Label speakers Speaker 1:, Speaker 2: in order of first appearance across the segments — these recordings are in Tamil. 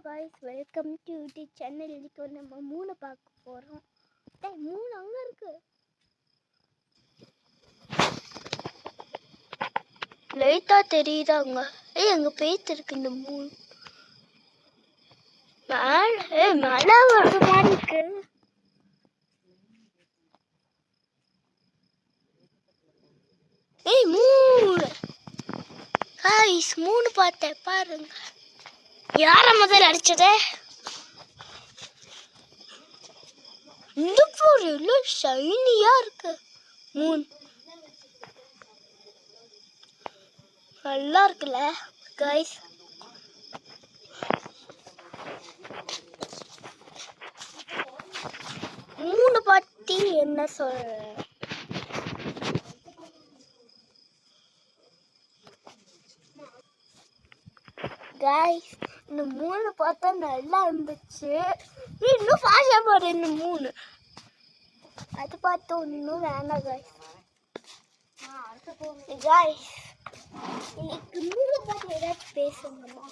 Speaker 1: Guys, welcome to UD channel. இன்னைக்கு வந்து நம்ம மூணை பார்க்க போகிறோம். மூணு அங்கே இருக்கு, லைட்டாக தெரியுதாங்க. அங்கே பேத்து இருக்கு. இந்த மூணு மழை வர்ற மாதிரி இருக்கு. மூணு காய்ஸ், மூணு பார்த்தேன் பாருங்க. யார முதல்ல அடிச்சதே? இந்த போர் எவ்வளோ ஷைனியா இருக்கு. மூணு நல்லா இருக்குல்ல காய்ஸ். மூணு பத்தி என்ன சொல்ற காய்ஸ்? இந்த மூணு பார்த்தா நல்லா இருந்துச்சு. இன்னும் ஃபாஷா போடு. இந்த மூணு அது பார்த்து ஒன்றும் வேண்டாம் காய்ஸ். காய்ஸ், இன்னைக்கு மூணு பார்த்து ஏதாச்சும் பேசுங்கம்மா.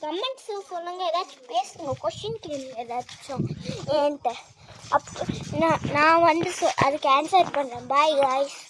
Speaker 1: கமெண்ட்ஸ் சொல்லுங்க, ஏதாச்சும் பேசுங்க, கொஸ்டின் கேளுங்க ஏதாச்சும் என்கிட்ட. அப்போ நான் வந்து அதுக்கு ஆன்சர் பண்ணுறேன். Bye guys.